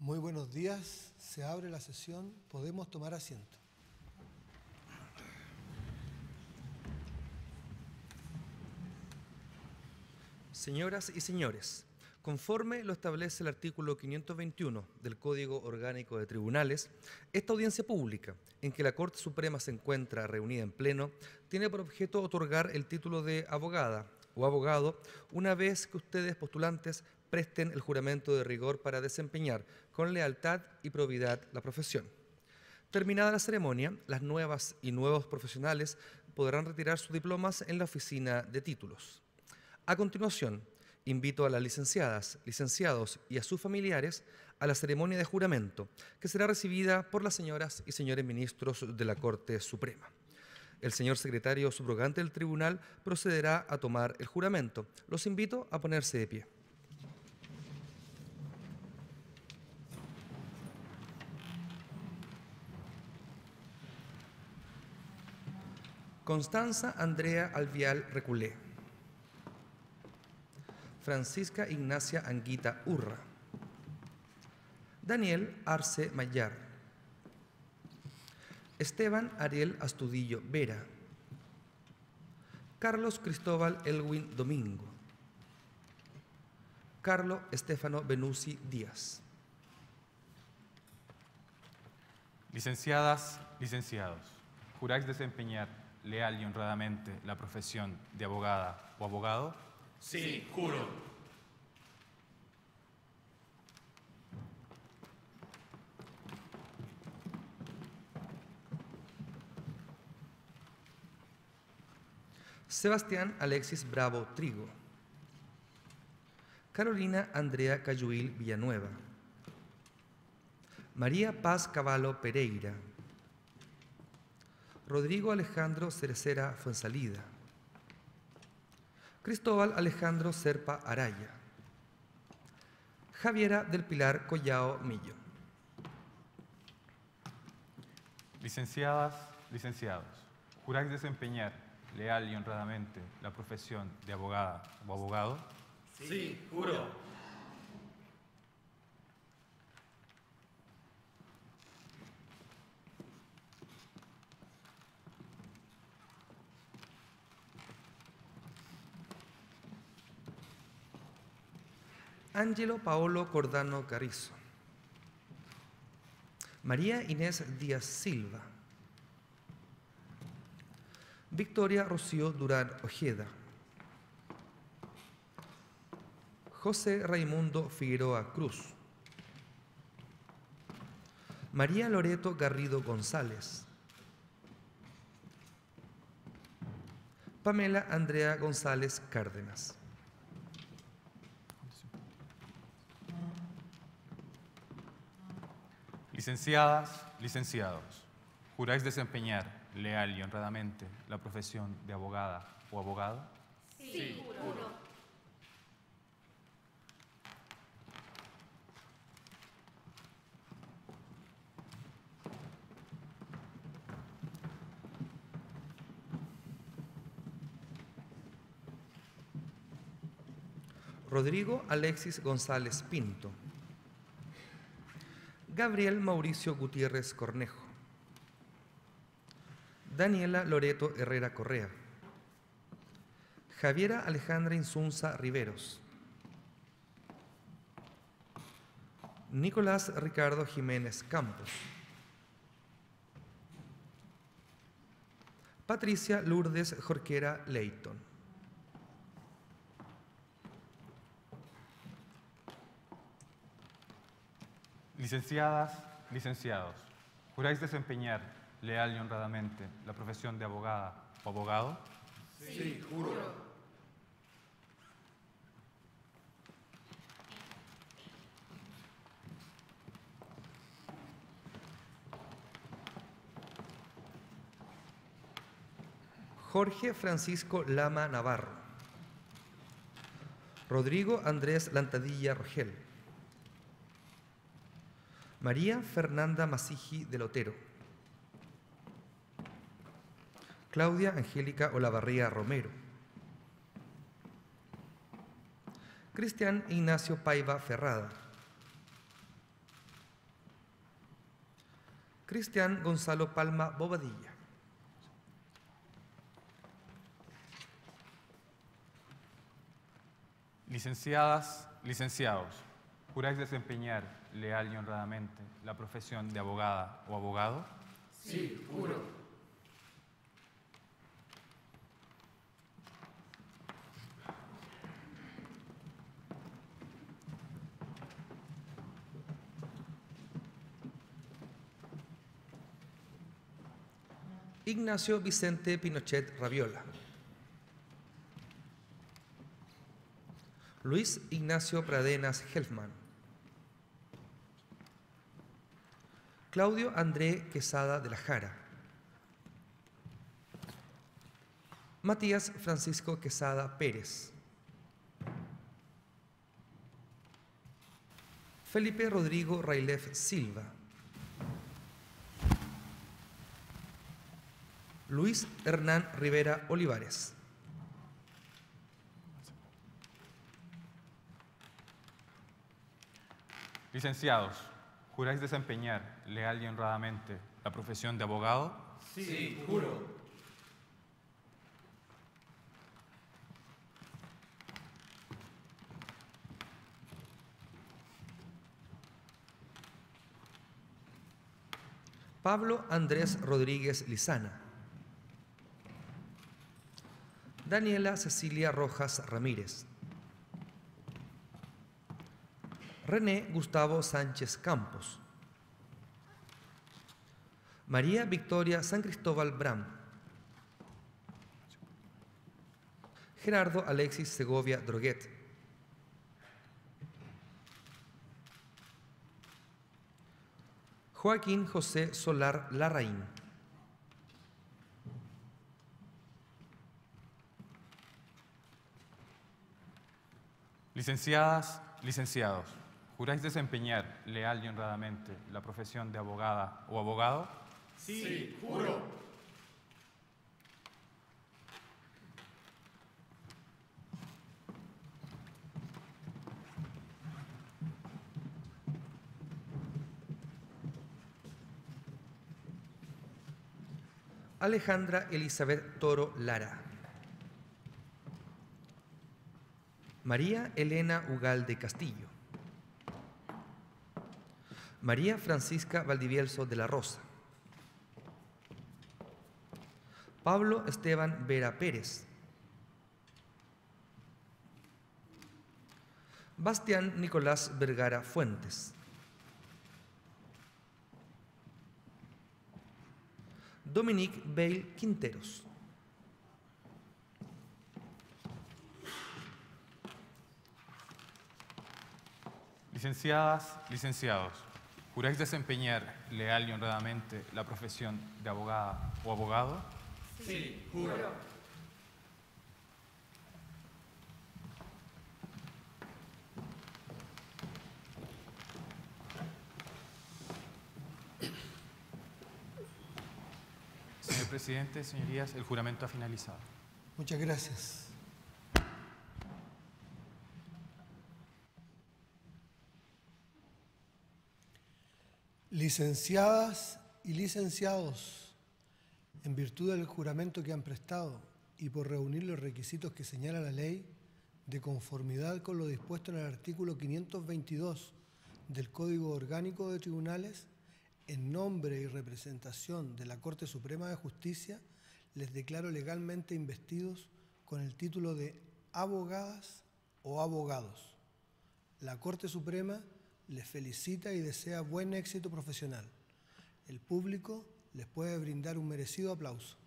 Muy buenos días, se abre la sesión, podemos tomar asiento. Señoras y señores, conforme lo establece el artículo 521 del Código Orgánico de Tribunales, esta audiencia pública, en que la Corte Suprema se encuentra reunida en pleno, tiene por objeto otorgar el título de abogada o abogado una vez que ustedes, postulantes, presten el juramento de rigor para desempeñar con lealtad y probidad la profesión. Terminada la ceremonia, las nuevas y nuevos profesionales podrán retirar sus diplomas en la oficina de títulos. A continuación, invito a las licenciadas, licenciados y a sus familiares a la ceremonia de juramento, que será recibida por las señoras y señores ministros de la Corte Suprema. El señor secretario subrogante del tribunal procederá a tomar el juramento. Los invito a ponerse de pie. Constanza Andrea Alvial Reculé. Francisca Ignacia Anguita Urra. Daniel Arce Mayar. Esteban Ariel Astudillo Vera. Carlos Cristóbal Elwin Domingo. Carlo Estefano Benussi Díaz. Licenciadas, licenciados, ¿juráis desempeñar leal y honradamente la profesión de abogada o abogado? Sí, juro. Sebastián Alexis Bravo Trigo. Carolina Andrea Cayuil Villanueva. María Paz Cavallo Pereira. Rodrigo Alejandro Cerecera Fuensalida. Cristóbal Alejandro Serpa Araya. Javiera del Pilar Collao Millo. Licenciadas, licenciados, ¿juráis desempeñar leal y honradamente la profesión de abogada o abogado? Sí, juro. Ángelo Paolo Cordano Carrizo. María Inés Díaz Silva. Victoria Rocío Durán Ojeda. José Raimundo Figueroa Cruz. María Loreto Garrido González. Pamela Andrea González Cárdenas. Licenciadas, licenciados, ¿juráis desempeñar leal y honradamente la profesión de abogada o abogado? Sí, juro. Rodrigo Alexis González Pinto. Gabriel Mauricio Gutiérrez Cornejo. Daniela Loreto Herrera Correa. Javiera Alejandra Insunza Riveros. Nicolás Ricardo Jiménez Campos. Patricia Lourdes Jorquera Leighton. Licenciadas, licenciados, ¿juráis desempeñar leal y honradamente la profesión de abogada o abogado? Sí, juro. Jorge Francisco Lama Navarro. Rodrigo Andrés Lantadilla Rogel. María Fernanda Masiji del Otero. Claudia Angélica Olavarría Romero. Cristian Ignacio Paiva Ferrada. Cristian Gonzalo Palma Bobadilla. Licenciadas, licenciados, ¿juráis desempeñar leal y honradamente la profesión de abogada o abogado? Sí, juro. Ignacio Vicente Pinochet Raviola. Luis Ignacio Pradenas Helfman. Claudio André Quesada de la Jara. Matías Francisco Quesada Pérez. Felipe Rodrigo Railef Silva. Luis Hernán Rivera Olivares. Licenciados, ¿juráis desempeñar leal y honradamente la profesión de abogado? Sí, juro. Pablo Andrés Rodríguez Lizana. Daniela Cecilia Rojas Ramírez. René Gustavo Sánchez Campos. María Victoria San Cristóbal Bram. Gerardo Alexis Segovia Droguet. Joaquín José Solar Larraín. Licenciadas, licenciados, ¿juráis desempeñar leal y honradamente la profesión de abogada o abogado? Sí, juro. Alejandra Elizabeth Toro Lara. María Elena Ugalde Castillo. María Francisca Valdivielso de la Rosa. Pablo Esteban Vera Pérez. Bastián Nicolás Vergara Fuentes. Dominique Bale Quinteros. Licenciadas, licenciados, ¿juráis desempeñar leal y honradamente la profesión de abogada o abogado? Sí, juro. Señor presidente, señorías, el juramento ha finalizado. Muchas gracias. Licenciadas y licenciados, en virtud del juramento que han prestado y por reunir los requisitos que señala la ley, de conformidad con lo dispuesto en el artículo 522 del Código Orgánico de Tribunales, en nombre y representación de la Corte Suprema de Justicia, les declaro legalmente investidos con el título de abogadas o abogados. La Corte Suprema les felicita y desea buen éxito profesional. El público les puede brindar un merecido aplauso.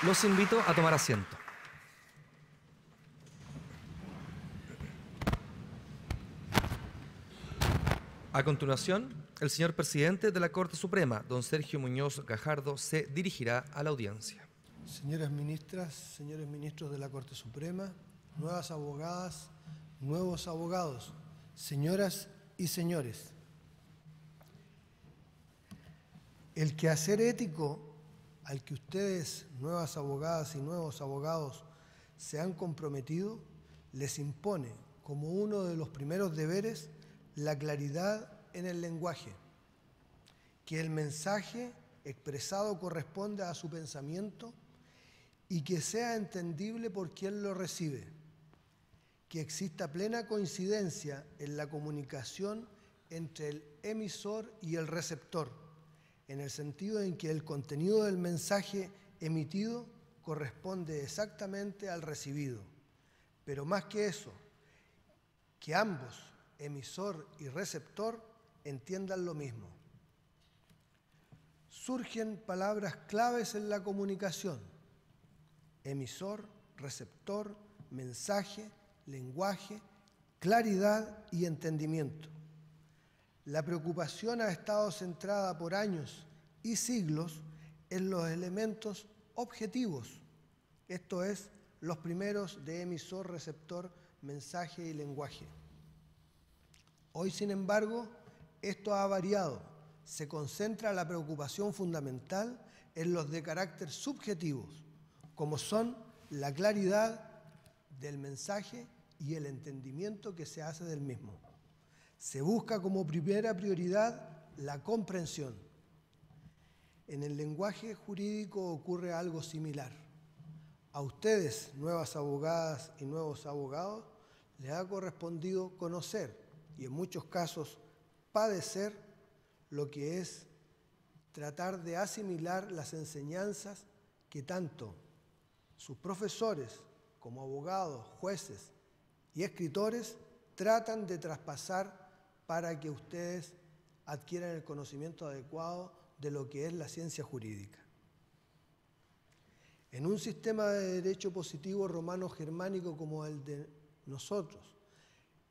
Los invito a tomar asiento. A continuación, el señor presidente de la Corte Suprema, don Sergio Muñoz Gajardo, se dirigirá a la audiencia. Señoras ministras, señores ministros de la Corte Suprema, nuevas abogadas, nuevos abogados, señoras y señores. El quehacer ético al que ustedes, nuevas abogadas y nuevos abogados, se han comprometido, les impone como uno de los primeros deberes la claridad en el lenguaje, que el mensaje expresado corresponda a su pensamiento y que sea entendible por quien lo recibe, que exista plena coincidencia en la comunicación entre el emisor y el receptor, en el sentido en que el contenido del mensaje emitido corresponde exactamente al recibido, pero más que eso, que ambos, emisor y receptor, entiendan lo mismo. Surgen palabras claves en la comunicación: emisor, receptor, mensaje, lenguaje, claridad y entendimiento. La preocupación ha estado centrada por años y siglos en los elementos objetivos, esto es, los primeros de emisor, receptor, mensaje y lenguaje. Hoy, sin embargo, esto ha variado. Se concentra la preocupación fundamental en los de carácter subjetivos, como son la claridad del mensaje y el entendimiento que se hace del mismo. Se busca como primera prioridad la comprensión. En el lenguaje jurídico ocurre algo similar. A ustedes, nuevas abogadas y nuevos abogados, les ha correspondido conocer y en muchos casos padecer lo que es tratar de asimilar las enseñanzas que tanto sus profesores como abogados, jueces y escritores tratan de traspasar para que ustedes adquieran el conocimiento adecuado de lo que es la ciencia jurídica. En un sistema de derecho positivo romano-germánico como el de nosotros,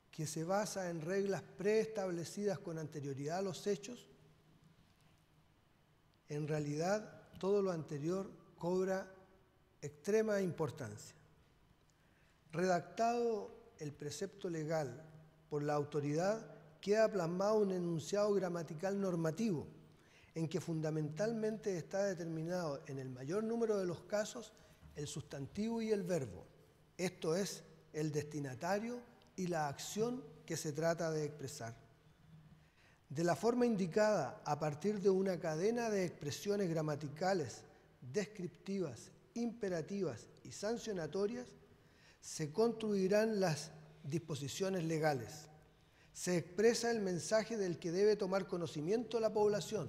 que se basa en reglas preestablecidas con anterioridad a los hechos, en realidad todo lo anterior cobra extrema importancia. Redactado el precepto legal por la autoridad, queda plasmado un enunciado gramatical normativo, en que fundamentalmente está determinado en el mayor número de los casos el sustantivo y el verbo, esto es, el destinatario y la acción que se trata de expresar. De la forma indicada, a partir de una cadena de expresiones gramaticales, descriptivas, imperativas y sancionatorias, se construirán las disposiciones legales. Se expresa el mensaje del que debe tomar conocimiento la población,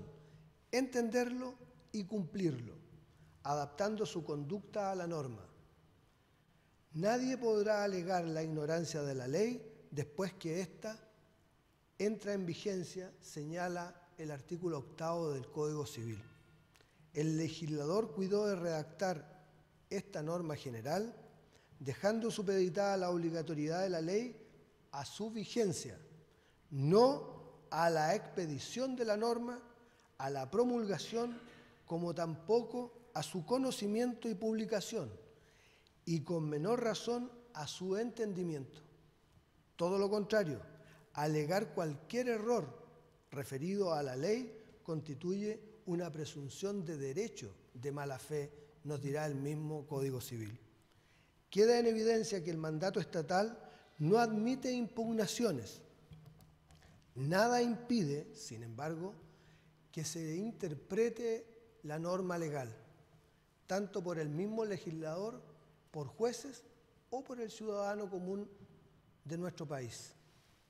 entenderlo y cumplirlo, adaptando su conducta a la norma. Nadie podrá alegar la ignorancia de la ley después que ésta entra en vigencia, señala el artículo 8º del Código Civil. El legislador cuidó de redactar esta norma general, dejando supeditada la obligatoriedad de la ley a su vigencia, no a la expedición de la norma, a la promulgación, como tampoco a su conocimiento y publicación, y con menor razón a su entendimiento. Todo lo contrario, alegar cualquier error referido a la ley constituye una presunción de derecho de mala fe, nos dirá el mismo Código Civil. Queda en evidencia que el mandato estatal no admite impugnaciones. Nada impide, sin embargo, que se interprete la norma legal, tanto por el mismo legislador, por jueces o por el ciudadano común de nuestro país.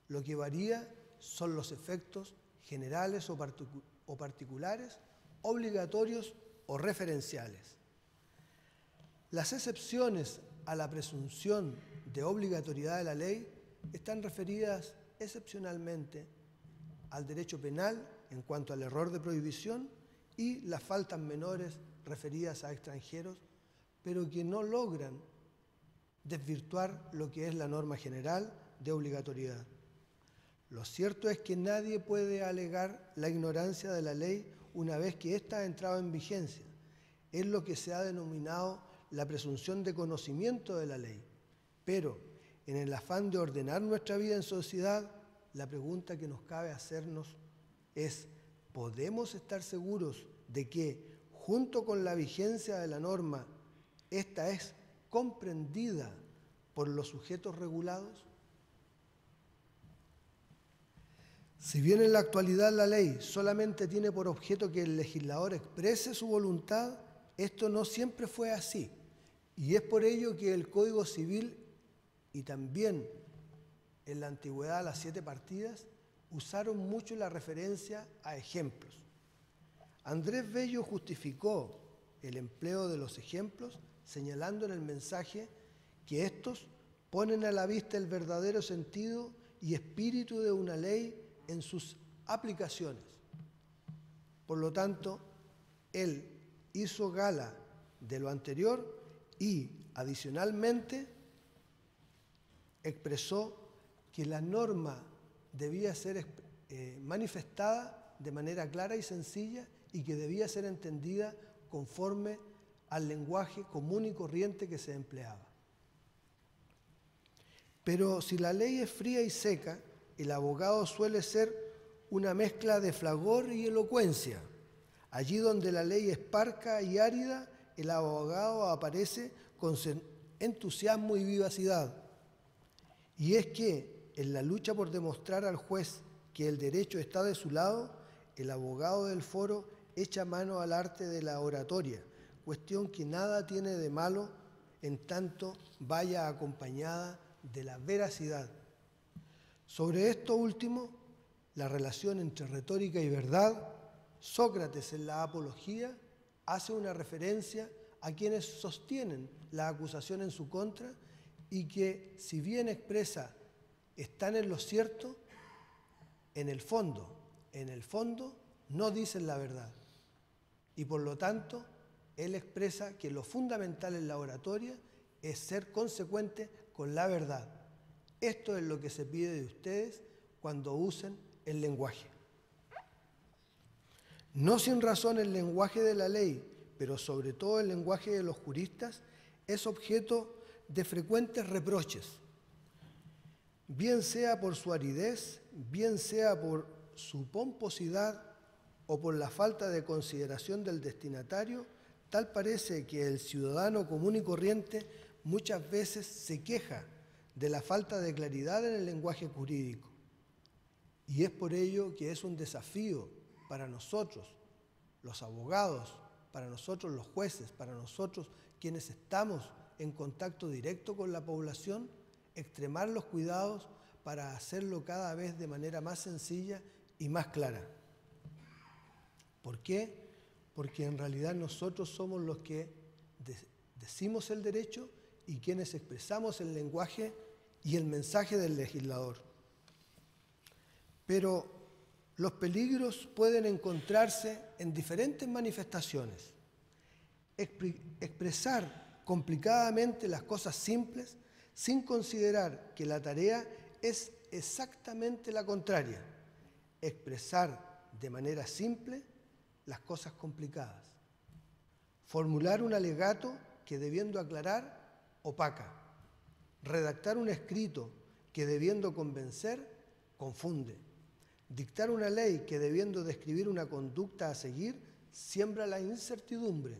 Lo que varía son los efectos generales o particulares, obligatorios o referenciales. Las excepciones a la presunción de obligatoriedad de la ley están referidas excepcionalmente al derecho penal en cuanto al error de prohibición y las faltas menores referidas a extranjeros, pero que no logran desvirtuar lo que es la norma general de obligatoriedad. Lo cierto es que nadie puede alegar la ignorancia de la ley una vez que ésta ha entrado en vigencia. Es lo que se ha denominado la presunción de conocimiento de la ley. Pero, en el afán de ordenar nuestra vida en sociedad, la pregunta que nos cabe hacernos es: ¿podemos estar seguros de que, junto con la vigencia de la norma, esta es comprendida por los sujetos regulados? Si bien en la actualidad la ley solamente tiene por objeto que el legislador exprese su voluntad, esto no siempre fue así. Y es por ello que el Código Civil y también en la antigüedad las 7 partidas usaron mucho la referencia a ejemplos. Andrés Bello justificó el empleo de los ejemplos señalando en el mensaje que estos ponen a la vista el verdadero sentido y espíritu de una ley en sus aplicaciones. Por lo tanto, él hizo gala de lo anterior y, adicionalmente, expresó que la norma debía ser manifestada de manera clara y sencilla y que debía ser entendida conforme al lenguaje común y corriente que se empleaba. Pero si la ley es fría y seca, el abogado suele ser una mezcla de fragor y elocuencia. Allí donde la ley es parca y árida, el abogado aparece con entusiasmo y vivacidad. Y es que en la lucha por demostrar al juez que el derecho está de su lado, el abogado del foro echa mano al arte de la oratoria, cuestión que nada tiene de malo en tanto vaya acompañada de la veracidad. Sobre esto último, la relación entre retórica y verdad, Sócrates en la Apología hace una referencia a quienes sostienen la acusación en su contra y que, si bien expresa están en lo cierto, en el fondo no dicen la verdad. Y por lo tanto, él expresa que lo fundamental en la oratoria es ser consecuente con la verdad. Esto es lo que se pide de ustedes cuando usen el lenguaje. No sin razón el lenguaje de la ley, pero sobre todo el lenguaje de los juristas, es objeto de frecuentes reproches, bien sea por su aridez, bien sea por su pomposidad o por la falta de consideración del destinatario. Tal parece que el ciudadano común y corriente muchas veces se queja de la falta de claridad en el lenguaje jurídico. Y es por ello que es un desafío para nosotros, los abogados, para nosotros los jueces, para nosotros quienes estamos en contacto directo con la población, extremar los cuidados para hacerlo cada vez de manera más sencilla y más clara. ¿Por qué? Porque en realidad nosotros somos los que decimos el derecho y quienes expresamos el lenguaje y el mensaje del legislador. Pero los peligros pueden encontrarse en diferentes manifestaciones. Expresar complicadamente las cosas simples sin considerar que la tarea es exactamente la contraria. Expresar de manera simple las cosas complicadas. Formular un alegato que debiendo aclarar, opaca. Redactar un escrito que debiendo convencer, confunde. Dictar una ley que debiendo describir una conducta a seguir, siembra la incertidumbre.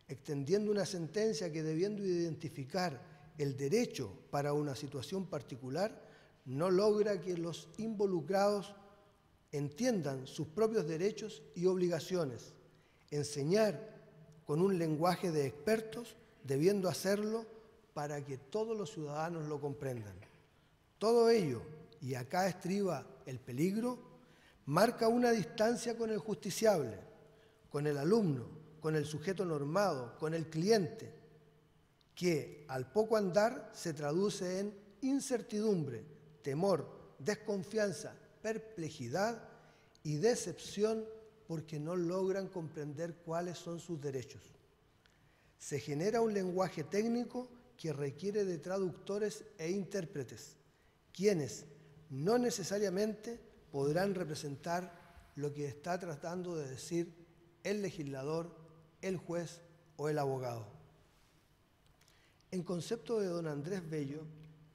Extendiendo una sentencia que debiendo identificar el derecho para una situación particular, no logra que los involucrados entiendan sus propios derechos y obligaciones. Enseñar con un lenguaje de expertos, debiendo hacerlo para que todos los ciudadanos lo comprendan. Todo ello, y acá estriba el peligro, marca una distancia con el justiciable, con el alumno, con el sujeto normado, con el cliente, que al poco andar se traduce en incertidumbre, temor, desconfianza, perplejidad y decepción porque no logran comprender cuáles son sus derechos. Se genera un lenguaje técnico que requiere de traductores e intérpretes, quienes no necesariamente podrán representar lo que está tratando de decir el legislador, el juez o el abogado. En concepto de don Andrés Bello,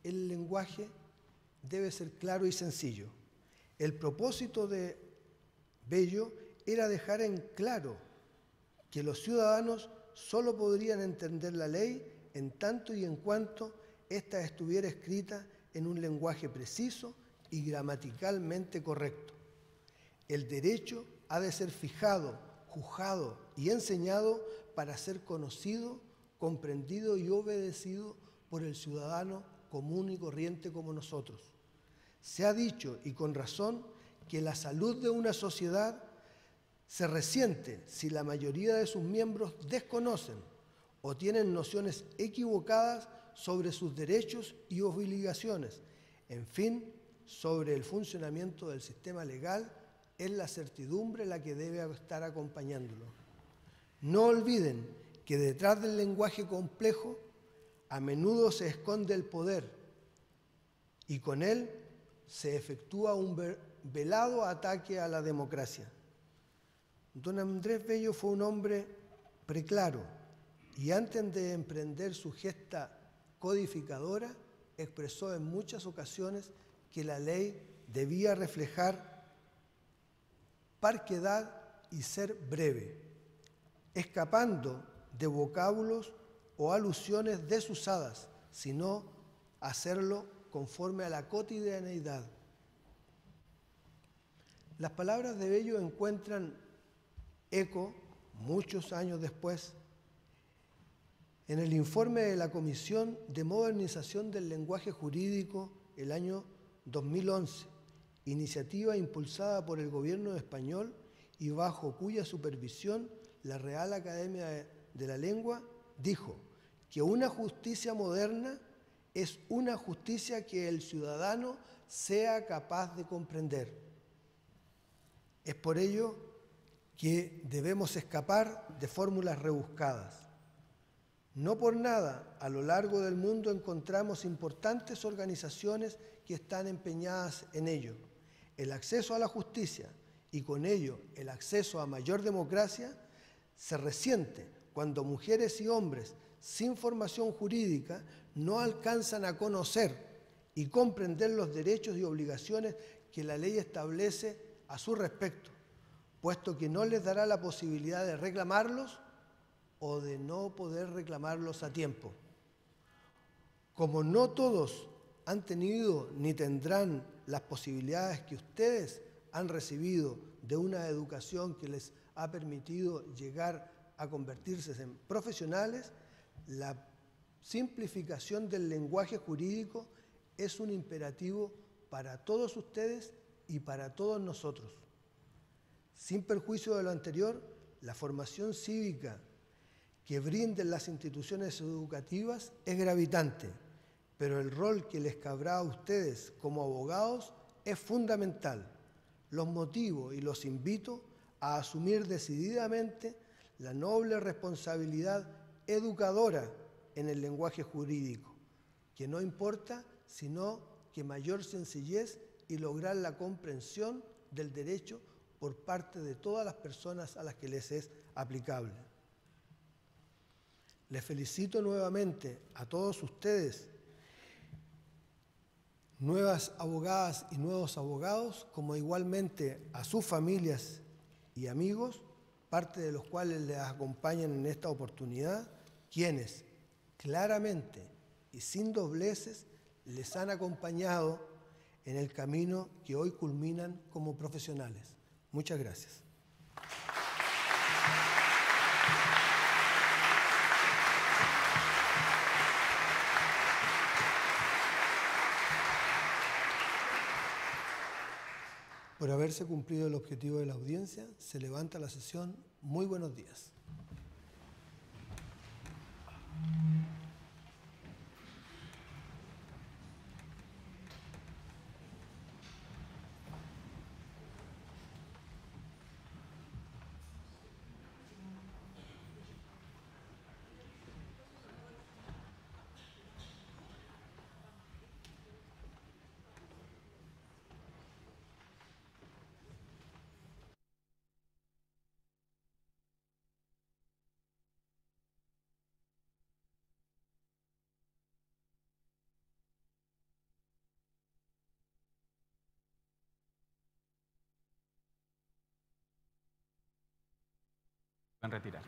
el lenguaje debe ser claro y sencillo. El propósito de Bello era dejar en claro que los ciudadanos solo podrían entender la ley en tanto y en cuanto ésta estuviera escrita en un lenguaje preciso y gramaticalmente correcto. El derecho ha de ser fijado, juzgado y enseñado para ser conocido, comprendido y obedecido por el ciudadano común y corriente como nosotros. Se ha dicho, y con razón, que la salud de una sociedad se resiente si la mayoría de sus miembros desconocen o tienen nociones equivocadas sobre sus derechos y obligaciones, en fin, sobre el funcionamiento del sistema legal. Es la certidumbre la que debe estar acompañándolo. No olviden que detrás del lenguaje complejo a menudo se esconde el poder y con él se efectúa un velado ataque a la democracia. Don Andrés Bello fue un hombre preclaro y antes de emprender su gesta codificadora expresó en muchas ocasiones que la ley debía reflejar parquedad y ser breve, escapando de vocábulos o alusiones desusadas, sino hacerlo conforme a la cotidianeidad. Las palabras de Bello encuentran eco, muchos años después, en el informe de la Comisión de Modernización del Lenguaje Jurídico el año 2011, iniciativa impulsada por el gobierno español y bajo cuya supervisión la Real Academia de la Lengua dijo que una justicia moderna es una justicia que el ciudadano sea capaz de comprender. Es por ello que debemos escapar de fórmulas rebuscadas. No por nada, a lo largo del mundo encontramos importantes organizaciones que están empeñadas en ello. El acceso a la justicia y con ello el acceso a mayor democracia se resiente cuando mujeres y hombres sin formación jurídica no alcanzan a conocer y comprender los derechos y obligaciones que la ley establece a su respecto, puesto que no les dará la posibilidad de reclamarlos o de no poder reclamarlos a tiempo. Como no todos han tenido ni tendrán las posibilidades que ustedes han recibido de una educación que les ha permitido llegar a convertirse en profesionales, la simplificación del lenguaje jurídico es un imperativo para todos ustedes y para todos nosotros. Sin perjuicio de lo anterior, la formación cívica que brinden las instituciones educativas es gravitante, pero el rol que les cabrá a ustedes como abogados es fundamental. Los motivo y los invito a asumir decididamente la noble responsabilidad educadora en el lenguaje jurídico, que no importa sino que mayor sencillez y lograr la comprensión del derecho por parte de todas las personas a las que les es aplicable. Les felicito nuevamente a todos ustedes, nuevas abogadas y nuevos abogados, como igualmente a sus familias y amigos, parte de los cuales les acompañan en esta oportunidad, quienes claramente y sin dobleces les han acompañado en el camino que hoy culminan como profesionales. Muchas gracias. Por haberse cumplido el objetivo de la audiencia, se levanta la sesión. Muy buenos días. retirar.